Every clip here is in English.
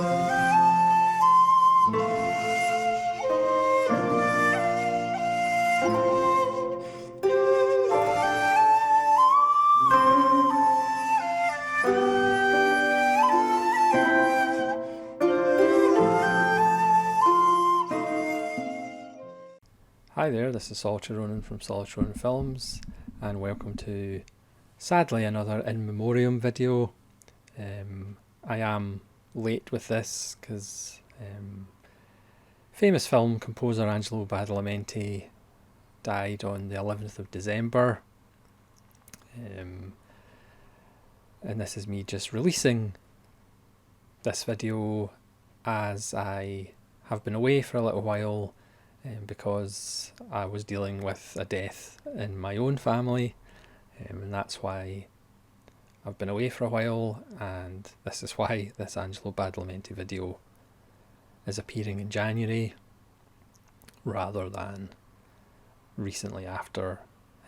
Hi there, this is Solitary Ronin from Solitary Ronin Films, and welcome to, sadly, another In Memoriam video. I am late with this because famous film composer Angelo Badalamenti died on the 11th of December. And this is me just releasing this video as I have been away for a little while because I was dealing with a death in my own family, and that's why I've been away for a while, and this is why this Angelo Badalamenti video is appearing in January rather than recently after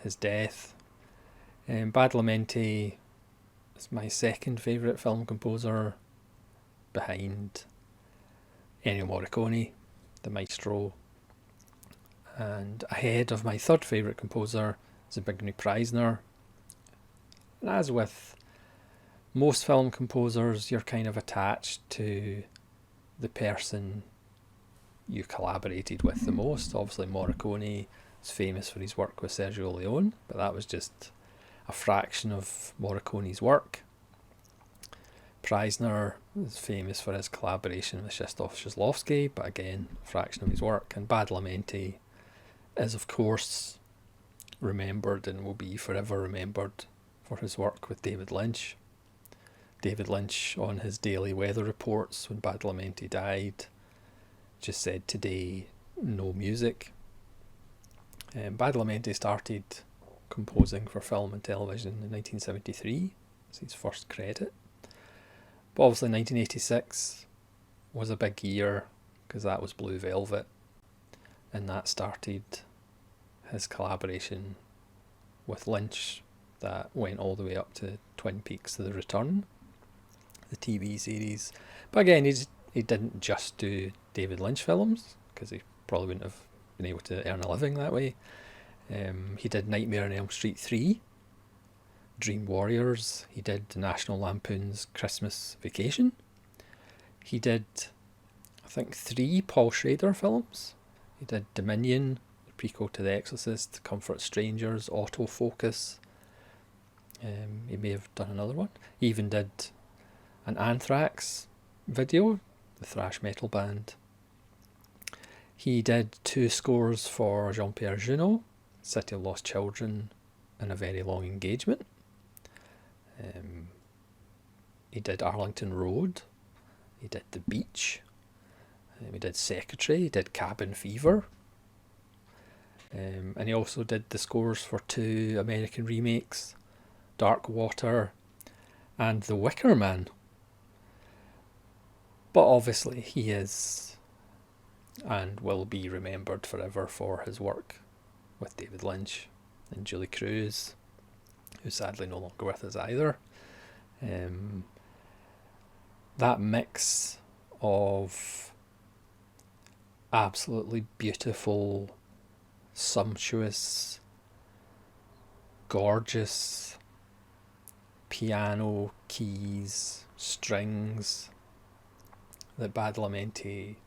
his death. Badalamenti is my second favourite film composer behind Ennio Morricone, the maestro, and ahead of my third favourite composer, Zbigniew Preisner. And as with most film composers, you're kind of attached to the person you collaborated with the most. Obviously Morricone is famous for his work with Sergio Leone, but that was just a fraction of Morricone's work. Preisner is famous for his collaboration with Krzysztof Kieślowski, but again, a fraction of his work. And Badalamenti is of course remembered and will be forever remembered for his work with David Lynch. David Lynch, on his daily weather reports when Badalamenti died, just said, "Today, no music." Badalamenti started composing for film and television in 1973. It's his first credit. But obviously 1986 was a big year because that was Blue Velvet, and that started his collaboration with Lynch that went all the way up to Twin Peaks: The Return, the TV series. But again, he didn't just do David Lynch films because he probably wouldn't have been able to earn a living that way. He did Nightmare on Elm Street 3, Dream Warriors. He did National Lampoon's Christmas Vacation. He did, I think, 3 Paul Schrader films. He did Dominion, the prequel to The Exorcist, Comfort Strangers, Autofocus. He may have done another one. He even did an Anthrax video, the thrash metal band. He did 2 scores for Jean-Pierre Junot, City of Lost Children and A Very Long Engagement. He did Arlington Road. He did The Beach. He did Secretary. He did Cabin Fever. And he also did the scores for 2 American remakes, Dark Water and The Wicker Man. But obviously he is and will be remembered forever for his work with David Lynch and Julie Cruz, who's sadly no longer with us either. That mix of absolutely beautiful, sumptuous, gorgeous piano, keys, strings that Badalamenti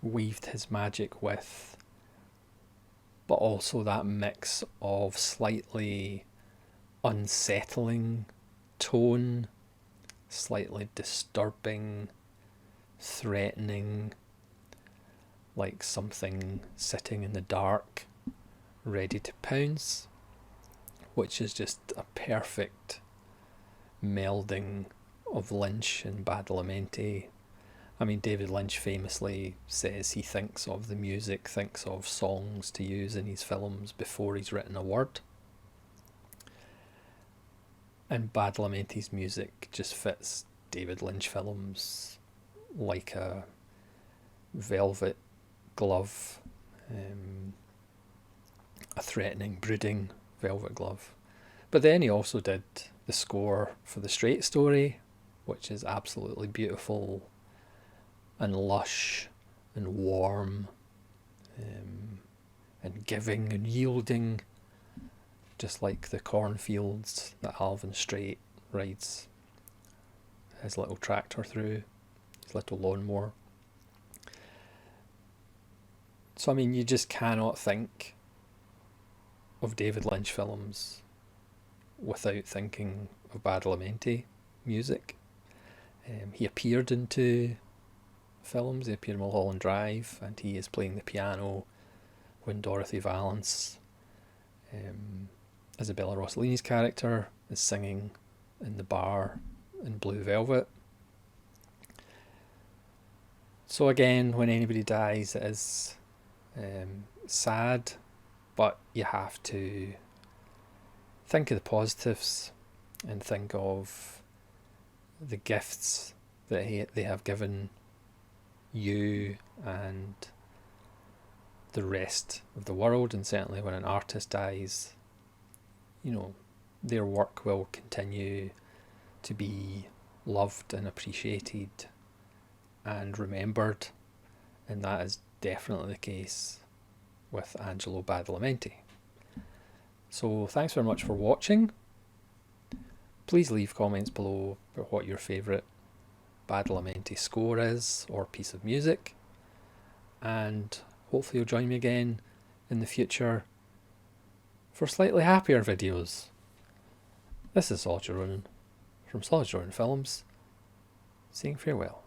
weaved his magic with, but also that mix of slightly unsettling tone, slightly disturbing, threatening, like something sitting in the dark, ready to pounce, which is just a perfect melding of Lynch and Badalamenti. I mean, David Lynch famously says he thinks of the music, thinks of songs to use in his films before he's written a word. And Badalamenti's music just fits David Lynch films like a velvet glove, a threatening, brooding velvet glove. But then he also did the score for The Straight Story, which is absolutely beautiful and lush and warm, and giving and yielding, just like the cornfields that Alvin Strait rides his little tractor through, his little lawnmower. So I mean, you just cannot think of David Lynch films without thinking of Badalamenti music. He appeared in 2 films. He appeared in Mulholland Drive, and he is playing the piano when Dorothy Valance, Isabella Rossellini's character, is singing in the bar in Blue Velvet. So again, when anybody dies, it is sad, but you have to think of the positives and think of the gifts that they have given you and the rest of the world. And certainly when an artist dies, you know, their work will continue to be loved and appreciated and remembered, and that is definitely the case with Angelo Badalamenti. So thanks very much for watching. Please leave comments below about what your favourite Badalamenti score is or piece of music, and hopefully you'll join me again in the future for slightly happier videos. This is Soldier Ronan from Soldier Ronan Films, saying farewell.